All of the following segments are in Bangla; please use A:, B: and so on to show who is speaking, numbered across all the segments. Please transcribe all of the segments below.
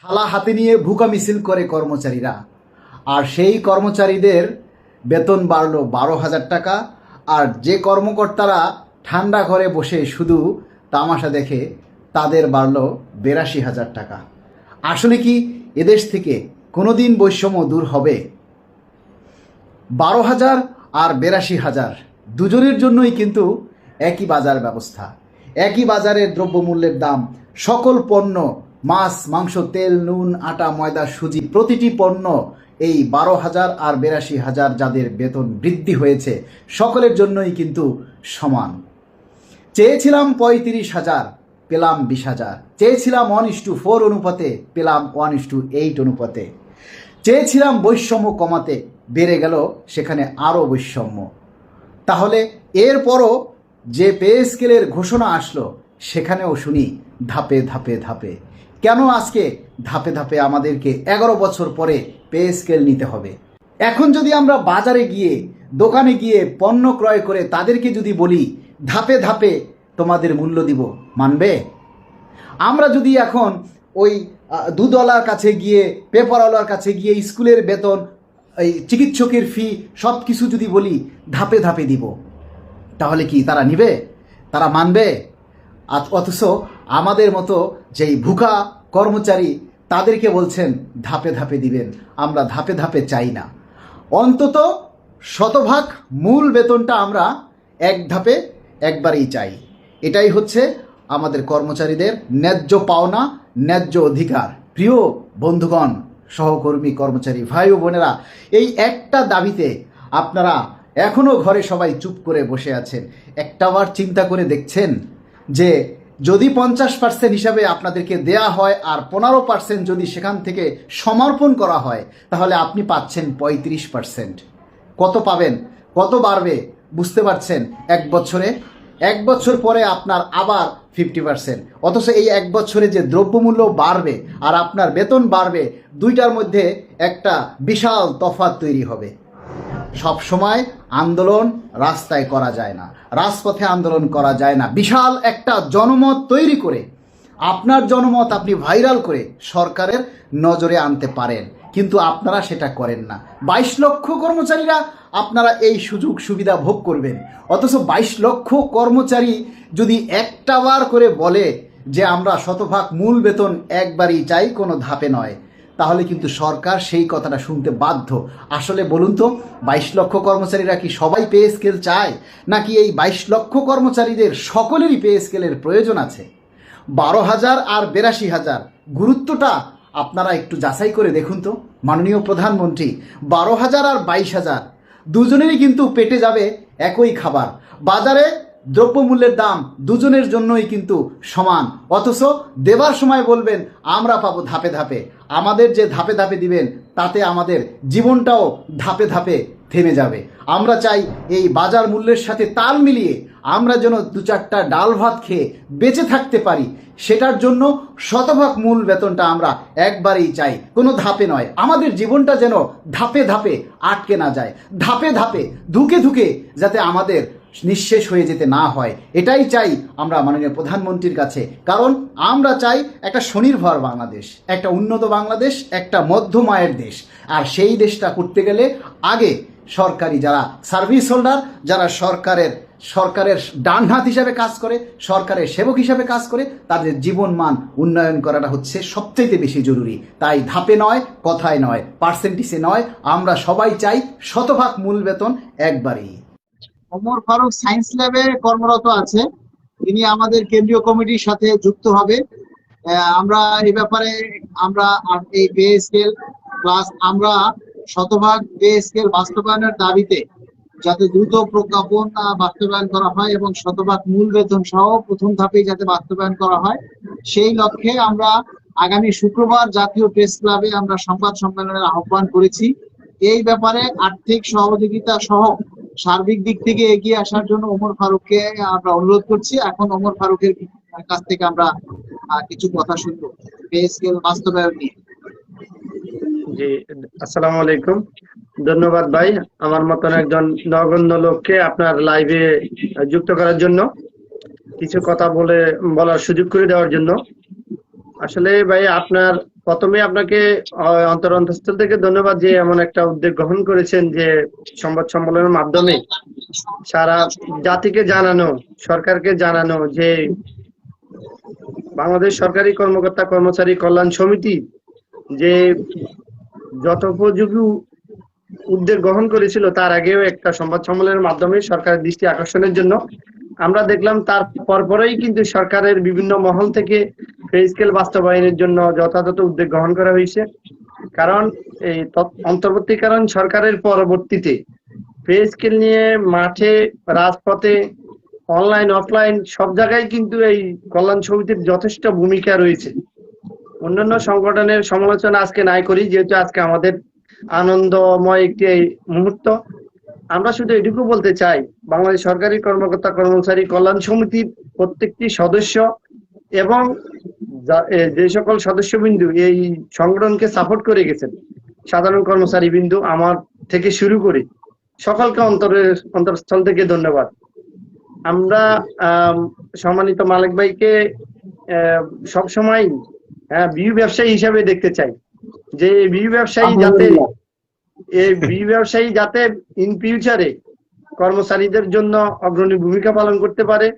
A: থালা হাতে নিয়ে ভুকা মিছিল করে কর্মচারীরা, আর সেই কর্মচারীদের বেতন বাড়লো 12,000 টাকা। আর যে কর্মকর্তারা ঠান্ডা ঘরে বসে শুধু তামাশা দেখে তাদের বাড়লো 82,000 টাকা। আসলে কি এদেশ থেকে কোনোদিন বৈষম্য দূর হবে? 12,000 আর 82,000 দুজনের জন্যই কিন্তু একই বাজার ব্যবস্থা, একই বাজারের দ্রব্যমূল্যের দাম। সকল পণ্য, মাছ, মাংস, তেল, নুন, আটা, ময়দা, সুজি, প্রতিটি পণ্য এই 12,000 আর 82,000 যাদের বেতন বৃদ্ধি হয়েছে সকলের জন্যই কিন্তু সমান। চেয়েছিলাম 35,000, পেলাম 20,000। চেয়েছিলাম 1:4 অনুপাতে, পেলাম 1:8 অনুপাতে। চেয়েছিলাম বৈষম্য কমাতে, বেড়ে গেল সেখানে আরও বৈষম্য। তাহলে এরপরও যে পে স্কেলের ঘোষণা আসলো সেখানেও শুনি ধাপে ধাপে ধাপে। কেন আজকে ধাপে ধাপে আমাদেরকে 11 বছর পরে পে স্কেল নিতে হবে? এখন যদি আমরা বাজারে গিয়ে, দোকানে গিয়ে পণ্য ক্রয় করে তাদেরকে যদি বলি ধাপে ধাপে তোমাদের মূল্য দিব, মানবে? আমরা যদি এখন ওই দুধওয়ালার কাছে গিয়ে, পেপারওয়ালার কাছে গিয়ে স্কুলের বেতন, এই চিকিৎসকের ফি সব কিছু যদি বলি ধাপে ধাপে দিব, তাহলে কি তারা নিবে? তারা মানবে? অথচ আমাদের মতো যেই ভুকা কর্মচারী তাদেরকে বলছেন ধাপে ধাপে দিবেন। আমরা ধাপে ধাপে চাই না, অন্তত শতভাগ মূল বেতনটা আমরা এক ধাপে একবারেই চাই। এটাই হচ্ছে আমাদের কর্মচারীদের ন্যায্য পাওনা, ন্যায্য অধিকার। প্রিয় বন্ধুগণ, সহকর্মী, কর্মচারী ভাই ও বোনেরা, এই একটা দাবিতে আপনারা এখনও ঘরে সবাই চুপ করে বসে আছেন। একটাবার চিন্তা করে দেখছেন যে যদি 50% হিসাবে আপনাদেরকে দেয়া হয় আর 15% যদি সেখান থেকে সমর্পণ করা হয়, তাহলে আপনি পাচ্ছেন 35%। কত পাবেন? কত বাড়বে বুঝতে পারছেন? এক বছর পরে আপনার আবার 50%। অথচ এই এক বছরে যে দ্রব্যমূল্য বাড়বে আর আপনার বেতন বাড়বে, দুইটার মধ্যে একটা বিশাল তফাৎ তৈরি হবে। সব সময় আন্দোলন রাস্তায় করা যায় না, রাজপথে আন্দোলন করা যায় না। বিশাল একটা জনমত তৈরি করে, আপনার জনমত আপনি ভাইরাল করে সরকারের নজরে আনতে পারেন, কিন্তু আপনারা সেটা করেন না। 22 লক্ষ কর্মচারীরা আপনারা এই সুযোগ সুবিধা ভোগ করবেন, অথচ 22 লক্ষ কর্মচারী যদি একটাবার করে বলে যে আমরা শতভাগ মূল বেতন একবারই চাই, কোনো ধাপে নয়, তাহলে কিন্তু সরকার সেই কথাটা শুনতে বাধ্য। আসলে বলুন তো, 22 লক্ষ কর্মচারীরা কি সবাই পে স্কেল চায়, নাকি এই 22 লক্ষ কর্মচারীদের সকলেরই পে স্কেলের প্রয়োজন আছে? 12,000 আর 82,000 গুরুত্বটা আপনারা একটু যাচাই করে দেখুন তো। মাননীয় প্রধানমন্ত্রী, 12,000 আর 22,000 দুজনেরই কিন্তু পেটে যাবে একই খাবার। বাজারে দ্রব্যমূল্যের দাম দুজনের জন্যই কিন্তু সমান, অথচ দেবার সময় বলবেন আমরা পাবো ধাপে ধাপে। আমাদের যে ধাপে ধাপে দিবেন তাতে আমাদের জীবনটাও ধাপে ধাপে থেমে যাবে। আমরা চাই এই বাজার মূল্যের সাথে তাল মিলিয়ে আমরা যেন 2-4টা ডাল ভাত খেয়ে বেঁচে থাকতে পারি। সেটার জন্য শতভাগ মূল বেতনটা আমরা একবারেই চাই, কোনো ধাপে নয়। আমাদের জীবনটা যেন ধাপে ধাপে আটকে না যায়, ধাপে ধাপে ধুকে ধুকে যাতে আমাদের নিঃশেষ হয়ে যেতে না হয়, এটাই চাই আমরা মাননীয় প্রধানমন্ত্রীর কাছে। কারণ আমরা চাই একটা স্বনির্ভর বাংলাদেশ, একটা উন্নত বাংলাদেশ, একটা মধ্যম আয়ের দেশ। আর সেই দেশটা করতে গেলে আগে সরকারি যারা সার্ভিস হোল্ডার, যারা সরকারের ডান হাত হিসাবে কাজ করে, সরকারের সেবক হিসাবে কাজ করে, তাদের জীবন মান উন্নয়ন করাটা হচ্ছে সবচেয়ে বেশি জরুরি। তাই ধাপে নয়, কথায় নয়, পার্সেন্টেজে নয়, আমরা সবাই চাই শতভাগ মূল বেতন একবারেই।
B: ওমর ফারুক সায়েন্স ল্যাবে কর্মরত আছে, তিনি আমাদের কেন্দ্রীয় কমিটির সাথে যুক্ত হবে। আমরা এই ব্যাপারে আমরা এই পে স্কেল প্লাস আমরা শতভাগ পে স্কেল বাস্তবায়নের দাবিতে যাতে দ্রুত প্রজ্ঞাপন বাস্তবায়ন করা হয় এবং শতভাগ মূল বেতন সহ প্রথম ধাপে যাতে বাস্তবায়ন করা হয়, সেই লক্ষ্যে আমরা আগামী শুক্রবার জাতীয় প্রেস ক্লাবে আমরা সংবাদ সম্মেলনের আহ্বান করেছি। এই ব্যাপারে আর্থিক সহযোগিতা সহ সার্বিক দিক থেকে এগিয়ে আসার জন্য ওমর ফারুককে আমরা অনুরোধ করছি। এখন ওমর ফারুকের কাছ থেকে আমরা কিছু কথা শুনবো পে স্কেল বাস্তবায়ন নিয়ে।
C: জি, আসসালামু আলাইকুম। ধন্যবাদ ভাই, আমার মতন একজন নগণ্য লোককে আপনার লাইভে যুক্ত করার জন্য, কিছু কথা বলার সুযোগ করে দেওয়ার জন্য। আসলে ভাই আপনার প্রথমে আপনাকে অন্তঃস্থল থেকে ধন্যবাদ যে এমন একটা উদ্যোগ গ্রহণ করেছেন যে সংবাদ সম্মেলনের মাধ্যমে সারা জাতিকে জানানো, সরকারকে জানানো যে বাংলাদেশ সরকারি কর্মকর্তা কর্মচারী কল্যাণ সমিতি যে যথোপযোগী উদ্যোগ গ্রহণ করেছিল তার আগেও একটা সংবাদ সম্মেলনের মাধ্যমে সরকারের দৃষ্টি আকর্ষণের জন্য আমরা দেখলাম, তার পরপরই কিন্তু সরকারের বিভিন্ন মহল থেকে পে স্কেল বাস্তবায়নের জন্য যথাযথ উদ্যোগ গ্রহণ করা হয়েছে। কারণ এই অন্তর্বর্তীকালীন সরকারের পরবর্তীতে পে স্কেল নিয়ে মাঠে, রাজপথে, অনলাইন অফলাইন সব জায়গায় কিন্তু এই কল্যাণ সমিতির যথেষ্ট ভূমিকা রয়েছে। অন্যান্য সংগঠনের সমালোচনা আজকে নাই করি, যেহেতু আজকে আমাদের আনন্দময় একটি মুহূর্ত। আমরা শুধু এটুকু বলতে চাই, বাংলাদেশ সরকারি কর্মকর্তা কর্মচারী কল্যাণ সমিতির প্রত্যেকটি সদস্য এবং যে সকল সদস্যবিন্দু এই সংগঠনকে সাপোর্ট করে গেছেন, সাধারণ কর্মচারী বিন্দু আমার থেকে শুরু করে সকলকে অন্তরস্থল থেকে ধন্যবাদ। আমরা সম্মানিত মালিক ভাইকে সবসময় বিউ ব্যবসায়ী হিসাবে দেখতে চাই, যে বিউ ব্যবসায়ী যাতে ইন ফিউচারে কর্মচারীদের জন্য অগ্রণী ভূমিকা পালন করতে পারে।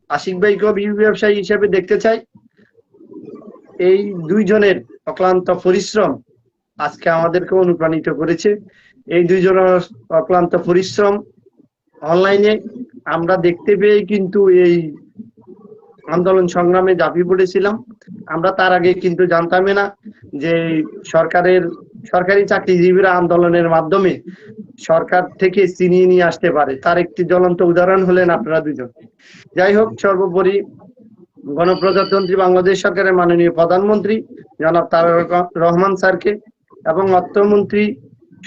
C: আশিক ভাইকেও বিউ ব্যবসায়ী হিসেবে দেখতে চাই। এই দুইজনের অক্লান্ত পরিশ্রম আজকে আমাদেরকে অনুপ্রাণিত করেছে। এই দুইজনের অক্লান্ত পরিশ্রম অনলাইনে আমরা দেখতে পেয়ে কিন্তু এই আন্দোলন সংগ্রামে ঝাঁপিয়ে পড়েছিলাম। আমরা তার আগে কিন্তু জানতামই না যে সরকারি চাকরিজীবীরা আন্দোলনের মাধ্যমে সরকার থেকে ছিনিয়ে নিয়ে আসতে পারে। তার একটি জ্বলন্ত উদাহরণ হলেন আপনারা দুজন। যাই হোক, সর্বোপরি গণপ্রজাতন্ত্রী বাংলাদেশ সরকারের মাননীয় প্রধানমন্ত্রী জনাব তারেক রহমান স্যারকে এবং অর্থমন্ত্রী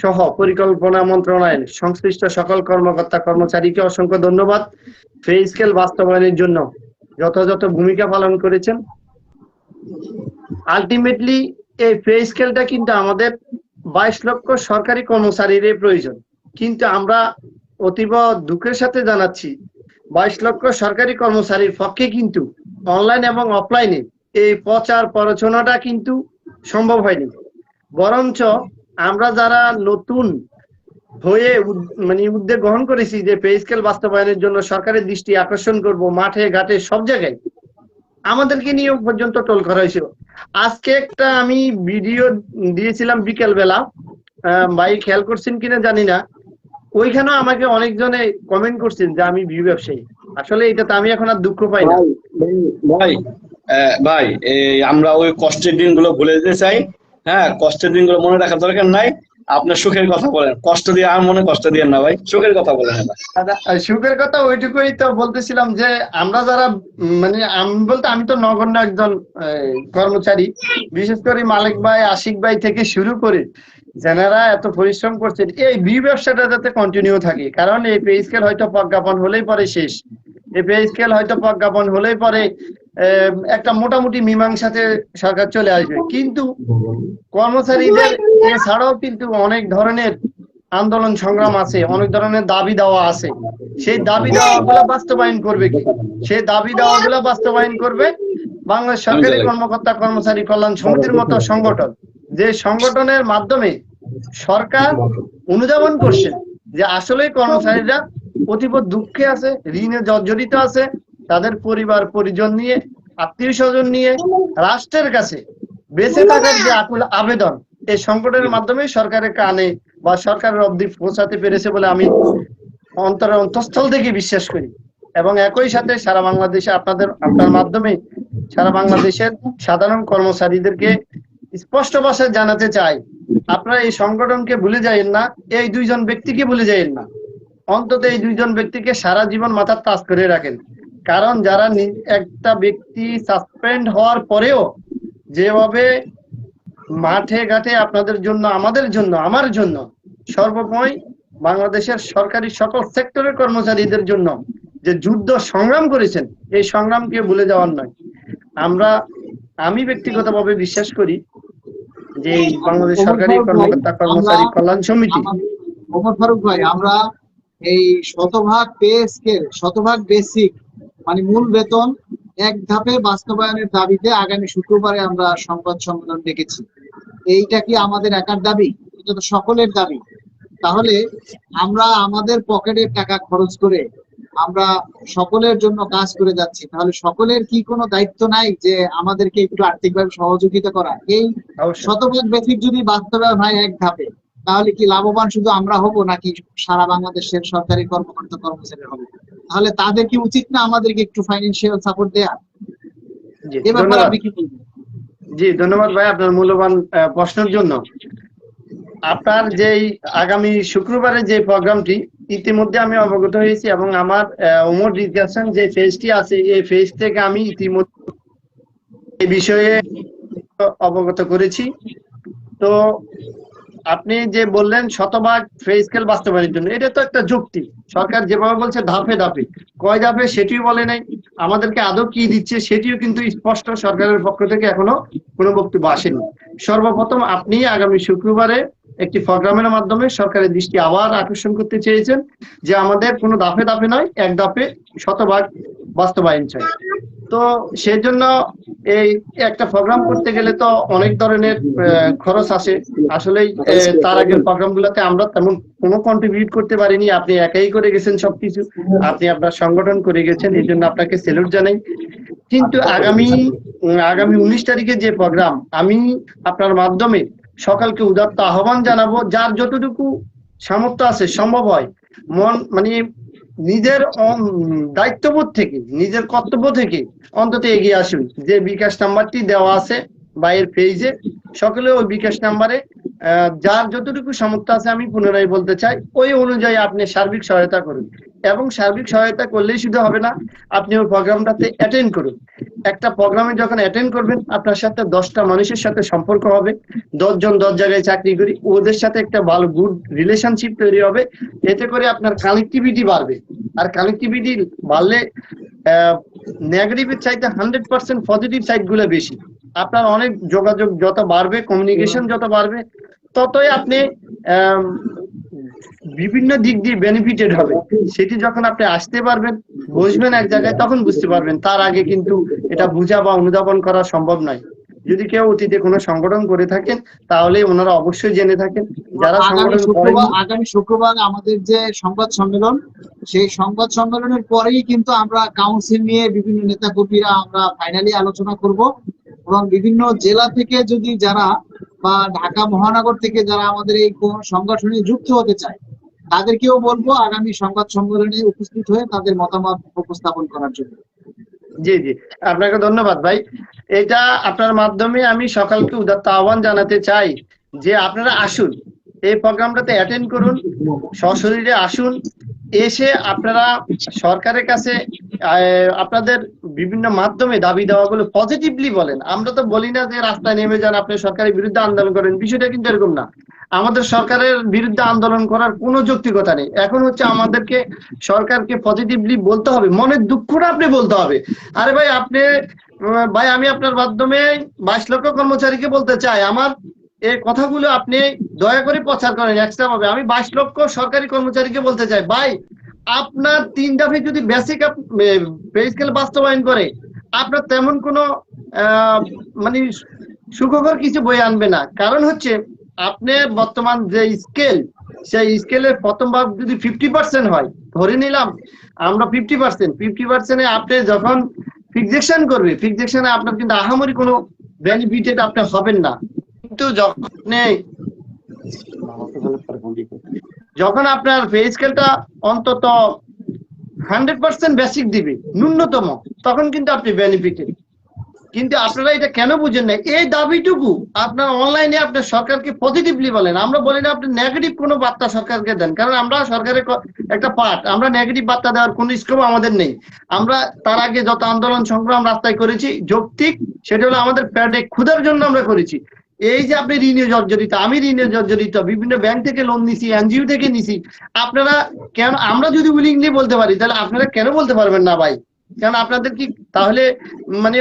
C: সহ পরিকল্পনা মন্ত্রণালয়ের সংশ্লিষ্ট সকল কর্মকর্তা কর্মচারীকে অসংখ্য ধন্যবাদ। পে স্কেল বাস্তবায়নের জন্য যথাযথ ভূমিকা পালন করেছেন। আলটিমেটলি এই পে স্কেলটা কিন্তু আমাদের 22 লক্ষ সরকারি কর্মচারীর প্রয়োজন, কিন্তু আমরা অতীব দুঃখের সাথে জানাচ্ছি 22 লক্ষ সরকারি কর্মচারীর পক্ষে কিন্তু অনলাইন এবং অফলাইনে এই প্রচার প্ররোচনাটা কিন্তু সম্ভব হয়নি। বরঞ্চ আমরা যারা নতুন হয়ে উদ্যোগ গ্রহণ করেছি যে পে স্কেল বাস্তবায়নের জন্য সরকারের দৃষ্টি আকর্ষণ করব, মাঠে ঘাটে সব জায়গায় আমাদেরকে নিয়ে পর্যন্ত টোল করা হয়েছিল। আজকে একটা আমি ভিডিও দিয়েছিলাম বিকেল বেলা, ভাই খেয়াল করছেন কিনা জানি না, ওইখানেও আমাকে অনেকজনে কমেন্ট করছেন যে আমি ভিউ ব্যবসায়ী। আসলে এটাতে আমি এখন আর দুঃখ পাই না
D: ভাই। আমরা ওই কষ্টের দিনগুলো ভুলে যেতে চাই। হ্যাঁ, কষ্টের দিনগুলো মনে রাখার দরকার নাই। আপনার সুখের কথা বলেন, কষ্ট দিয়ে আর মনে কষ্ট দিয়ে না ভাই, সুখের কথা বলেন।
C: সুখের কথা ওইটুকুই তো বলতেছিলাম যে আমরা যারা আমি তো নগণ্য একজন কর্মচারী, বিশেষ করে মালিক ভাই, আশিক ভাই থেকে শুরু করে যারা এত পরিশ্রম করছেন এই ভিউ ব্যবসাটা যাতে কন্টিনিউ থাকে। কারণ এই পে স্কেল হয়তো প্রজ্ঞাপন হলেই পরে শেষ, এই পে স্কেল হয়তো প্রজ্ঞাপন হলেই পরে একটা মোটামুটি মীমাংসাতে সরকার চলে আসবে, কিন্তু কর্মচারীদের এছাড়াও কিন্তু অনেক ধরনের আন্দোলন সংগ্রাম আছে, অনেক ধরনের দাবি দেওয়া আছে। সেই দাবি দেওয়া গুলা বাস্তবায়ন করবে কি? সেই দাবি দেওয়া গুলা বাস্তবায়ন করবে বাংলাদেশ সরকারি কর্মকর্তা কর্মচারী কল্যাণ সমিতির মতো সংগঠন, যে সংগঠনের মাধ্যমে সরকার অনুধাবন করছে যে আসলে কর্মচারীরা অতীব দুঃখে আছে, ঋণে জর্জরিত আছে, তাদের পরিবার পরিজন নিয়ে, আত্মীয় স্বজন নিয়ে রাষ্ট্রের কাছে বেঁচে থাকার যে আকুল আবেদন এই সংগঠনের মাধ্যমে সরকারের কানে বা সরকারের অবধি পৌঁছাতে পেরেছে বলে আমি অন্তঃস্থল থেকে বিশ্বাস করি। এবং একই সাথে সারা বাংলাদেশে আপনার মাধ্যমে সারা বাংলাদেশের সাধারণ কর্মচারীদেরকে স্পষ্ট ভাষায় জানাতে চাই, আপনারা এই সংগঠনকে ভুলে যাবেন না, এই দুইজন ব্যক্তিকে ভুলে যাবেন না। অন্তত এই দুইজন ব্যক্তিকে সারা জীবন মাথার তাজ করে রাখেন। কারণ যারা একটা ব্যক্তি সাসপেন্ড হওয়ার পরেও যেভাবে মাঠে ঘাটে আপনাদের জন্য, আমাদের জন্য, আমার জন্য, সর্বময় বাংলাদেশের সরকারি সকল সেক্টরের কর্মচারীদের জন্য যে যুদ্ধ সংগ্রাম করেছেন, এই সংগ্রামকে ভুলে যাওয়ার নয়। আমি ব্যক্তিগতভাবে বিশ্বাস করি যে বাংলাদেশ সরকারি কর্মকর্তা কর্মচারী কল্যাণ সমিতি,
B: ওমর ফারুক ভাই, আমরা এই শতভাগ পে স্কেল, শতভাগ বেসিক মানে মূল বেতন এক ধাপে বাস্তবায়নের দাবিতে আগামী শুক্রবারে আমরা সংবাদ সম্মেলন ডেকেছি। এইটা কি আমাদের একার দাবি? এটা তো সকলের দাবি। তাহলে আমরা আমাদের পকেটের টাকা খরচ করে আমরা সকলের জন্য কাজ করে যাচ্ছি, তাহলে সকলের কি কোনো দায়িত্ব নাই যে আমাদেরকে একটু আর্থিকভাবে সহযোগিতা করা? এই
C: অবশ্যই।
B: শতভাগ বেসিক যদি বাস্তবায়ন হয় এক ধাপে, তাহলে কি লাভবান শুধু আমরা হব নাকি সারা বাংলাদেশের সরকারি কর্মকর্তা কর্মচারী হবে? তাহলে তাদের কি উচিত না আমাদেরকে একটু ফাইন্যান্সিয়াল সাপোর্ট দেয়া?
C: জি,
B: এ ব্যাপারে
C: ধন্যবাদ।
B: আপনি কি বলবেন?
C: জি, ধন্যবাদ ভাই আপনার মূল্যবান প্রশ্নের জন্য। আপনার যেই আগামী শুক্রবারে যে প্রোগ্রামটি ইতিমধ্যে আমি অবগত হয়েছি এবং আমার ওমর ডিসকাশন যে ফেজটি আছে এই ফেজ থেকে আমি ইতিমধ্যে এই বিষয়ে অবগত করেছি। তো আপনি যে বললেন শতভাগ পে স্কেল বাস্তবায়নের জন্য, এটা তো একটা যুক্তি। সরকার যেভাবে বলছে ধাপে ধাপে, কয় ধাপে সেটিও বলে নাই, আমাদেরকে আদৌ কি দিচ্ছে সেটিও কিন্তু স্পষ্ট সরকারের পক্ষ থেকে এখনো কোনো বক্তব্য আসেনি। সর্বপ্রথম আপনি আগামী শুক্রবারে একটি প্রোগ্রামের মাধ্যমে সরকারের দৃষ্টি আবার আকর্ষণ করতে চেয়েছেন যে আমাদের কোনো ধাপে ধাপে নয়, এক ধাপে শতভাগ বাস্তবায়ন চাই। তো সেজন্য এই একটা প্রোগ্রাম করতে গেলে তো অনেক ধরনের খরচ আসে। আসলেই তার আগের প্রোগ্রাম গুলোতে আমরা তেমন কোনো কন্ট্রিবিউট করতে পারিনি। আপনি একাই করে গেছেন সবকিছু, আপনি আপনার সংগঠন করে গেছেন, এই জন্য আপনাকে স্যালুট জানাই। কিন্তু আগামী 19 তারিখে যে প্রোগ্রাম, আমি আপনার মাধ্যমে সকালকে উদাত্ত আহ্বান জানাবো, যার যতটুকু সামর্থ্য আছে সম্ভব হয় মানে নিজের দায়িত্ববোধ থেকে, নিজের কর্তব্য থেকে অন্তত এগিয়ে আসুন। যে বিকাশ নাম্বারটি দেওয়া আছে বা এর পেজে, সকলে ওই বিকাশ নাম্বারে যার যতটুকু সামর্থ্য আছে, আমি পুনরায় বলতে চাই, ওই অনুযায়ী আপনি সার্বিক সহায়তা করুন। এবং সার্বিক সহায়তা করলেই শুধু হবে না, আপনি ওই প্রোগ্রামটাতে অ্যাটেন্ড করুন। একটা প্রোগ্রামে যখন অ্যাটেন্ড করবেন, আপনার সাথে 10টা মানুষের সাথে সম্পর্ক হবে। 10 জন 10 জায়গায় চাকরি করি, ওদের সাথে একটা ভালো গুড রিলেশনশিপ তৈরি হবে। এতে করে আপনার কানেক্টিভিটি বাড়বে। আর কানেক্টিভিটি বাড়লে নেগেটিভের চাইতে 100% পজিটিভ সাইড গুলো বেশি। আপনার অনেক যোগাযোগ যত বাড়বে, কমিউনিকেশন যত বাড়বে, ততই আপনি বিভিন্ন দিক দিয়ে বেনিফিটেড হবে। সেটি যখন আপনি আসতে পারবেন, বসবেন এক জায়গায়, তখন বুঝতে পারবেন। তার আগে কিন্তু এটা বোঝা বা অনুধাবন করা সম্ভব নয়। যদি কেউ অতীতে কোনো সংগঠন করে থাকেন, তাহলে ওনারা অবশ্যই জেনে থাকেন। যারা সংগঠন করেন,
B: আগামী শুক্রবার আমাদের যে সংবাদ সম্মেলন, সেই সংবাদ সম্মেলনের পরেই কিন্তু আমরা কাউন্সিল নিয়ে বিভিন্ন নেতা কর্মীরা আমরা ফাইনালি আলোচনা করব। এবং বিভিন্ন জেলা থেকে যদি যারা বা ঢাকা মহানগর থেকে যারা আমাদের এই সংগঠনে যুক্ত হতে চায়, তাদেরকেও বলবো আগামী সংবাদ সম্মেলনে উপস্থিত হয়ে তাদের মতামত উপস্থাপন করার জন্য।
C: জি জি, আপনাকে ধন্যবাদ ভাই। এটা আপনার মাধ্যমে আমি সকালকে উদাত্ত আহ্বান জানাতে চাই যে আপনারা আসুন, এই প্রোগ্রামটাতে অ্যাটেন্ড করুন, সশরীরে আসুন। এসে আপনারা সরকারের কাছে আপনাদের বিভিন্ন মাধ্যমে দাবি দেওয়াগুলো পজিটিভলি বলেন। আমরা তো বলি না যে রাস্তায় নেমে যান, আপনি সরকারের বিরুদ্ধে আন্দোলন করেন, বিষয়টা কিন্তু এরকম না। আমাদের সরকারের বিরুদ্ধে আন্দোলন করার কোনো যৌক্তিকতা নেই। এখন হচ্ছে আমাদেরকে সরকারকে পজিটিভলি বলতে হবে, মনের দুঃখটা আপনি বলতে হবে। আরে ভাই, ভাই আমি আপনার মাধ্যমে 22 লক্ষ কর্মচারীকে বলতে চাই, আমার এই কথাগুলো আপনি দয়া করে প্রচার করেন এক্সট্রা ভাবে। আমি 22 লক্ষ সরকারি কর্মচারীকে বলতে চাই, ভাই আপনার 3 দফে যদি বেসিক পে স্কেল বাস্তবায়ন করে, আপনার তেমন কোনো মানে সুখকর কিছু বই আনবে না। কারণ হচ্ছে আপনি বর্তমান যে স্কেল, সেই স্কেলের প্রথম ভাগ যদি 50% হয়, ধরে নিলাম আমরা 50%, আপনি যখন ফিক্সেশন করবে, ফিক্সেশনে আপনার কিন্তু আহামরি কোনো বেনিফিটেড আপনি হবেন না। কিন্তু যখন আপনার পে স্কেলটা অন্তত 100% বেসিক দিবে ন্যূনতম, তখন কিন্তু আপনি বেনিফিটেড। কিন্তু আপনারা এটা কেন বুঝেন না? এই দাবিটুকু আপনার অনলাইনে আপনার সরকারকে পজিটিভলি বলেন। আমরা বলি না আপনি নেগেটিভ কোনো বার্তা সরকারকে দেন, কারণ আমরা সরকারের একটা পার্ট। আমরা নেগেটিভ বার্তা দেওয়ার কোনো স্কোপ আমাদের নেই। আমরা তার আগে যত আন্দোলন সংগ্রাম রাস্তায় করেছি যৌক্তিক, সেটা হলো আমাদের পেটে ক্ষুধার জন্য আমরা করেছি। এই যে আপনি ঋণে জর্জরিত, আমি ঋণে জর্জরিত, বিভিন্ন ব্যাংক থেকে লোন নিছি, এনজিও থেকে নিছি, আপনারা কেন, আমরা যদি উইলিংলি বলতে পারি, তাহলে আপনারা কেন বলতে পারবেন না ভাই? কারণ আপনাদের কি তাহলে মানে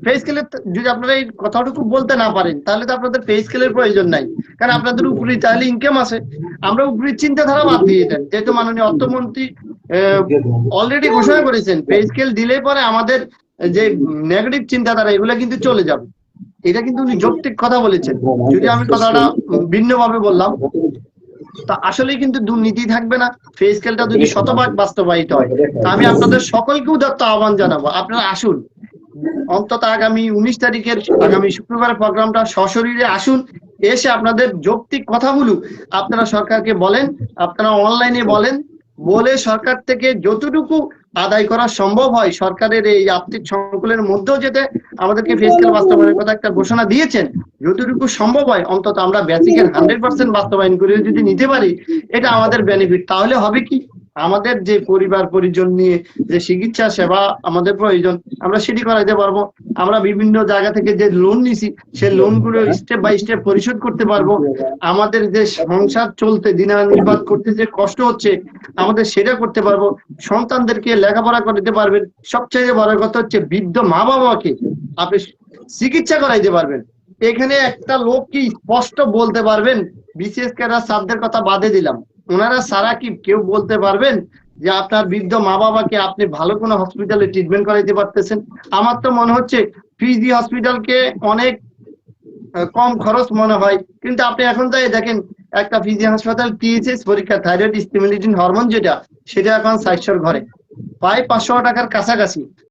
C: পে স্কেলের, যদি আপনারা এই কথাটুকু বলতে না পারেন, তাহলে তো আপনাদের পে স্কেলের প্রয়োজন নাই। কারণ আপনাদের উপরে তাহলে ইনকাম আছে। আমরা উপরের চিন্তাধারা বাদ দিয়ে দেন, যেহেতু মাননীয় অর্থমন্ত্রী অলরেডি ঘোষণা করেছেন পে স্কেল দিলে পরে আমাদের যে নেগেটিভ চিন্তাধারা এগুলো কিন্তু চলে যাবে। এটা কিন্তু উনি যৌক্তিক কথা বলেছেন। যদি আমি কথাটা ভিন্নভাবে বললাম, তা আসলেই কিন্তু দুর্নীতি থাকবে না, পে স্কেলটা যদি শতভাগ বাস্তবায়িত হয়। তা আমি আপনাদের সকলকে উদাত্ত আহ্বান জানাবো, আপনারা আসুন, অন্তত আগামী 19 তারিখের আগামী শুক্রবারের প্রোগ্রামটা সশরীরে আসুন, এসে আপনাদের যৌক্তিক কথাগুলো আপনারা সরকারকে বলেন, আপনারা অনলাইনে বলেন, বলে সরকার থেকে যতটুকু আদায় করা সম্ভব হয়, সরকারের এই আর্থিক সংকুলের মধ্যেও যেতে আমাদেরকে পে স্কেল বাস্তবায়নের কথা একটা ঘোষণা দিয়েছেন, যতটুকু সম্ভব হয় অন্তত আমরা বেসিকের 100% বাস্তবায়ন করে যদি নিতে পারি, এটা আমাদের বেনিফিট। তাহলে হবে কি, আমাদের যে পরিবার পরিজন নিয়ে যে চিকিৎসা সেবা আমাদের প্রয়োজন আমরা সেটি করাইতে পারবো। আমরা বিভিন্ন জায়গা থেকে যে লোন নিছি সেই লোনগুলো স্টেপ বাই স্টেপ পরিশোধ করতে পারবো। আমাদের যে সংসার চলতে দিনানির্বাহ করতে যে কষ্ট হচ্ছে আমাদের সেটা করতে পারবো। সন্তানদেরকে লেখাপড়া করতে পারবেন। সবচেয়ে বড় কথা হচ্ছে বৃদ্ধ মা বাবাকে আপনি চিকিৎসা করাইতে পারবেন। এখানে একটা লোক কি স্পষ্ট বলতে পারবেন, বিশেষ করে স্যারদের কথা বাদে দিলাম, ওনারা সারা কি কেউ বলতে পারবেন যে আপনার বৃদ্ধ মা বাবাকে আপনি ভালো কোনো হসপিটালে ট্রিটমেন্ট করাইতে পারতেছেন? আমার তো মনে হচ্ছে পিজি হসপিটালকে অনেক কম খরচ মনে হয়, কিন্তু আপনি এখন তাই দেখেন একটা পিজি হাসপাতাল টিএসএস পরীক্ষা থাইরয়েড স্টিমুলেটিং হরমোন যেটা, সেটা এখন 400 ঘরে প্রায় 500 টাকার কাছাকাছি।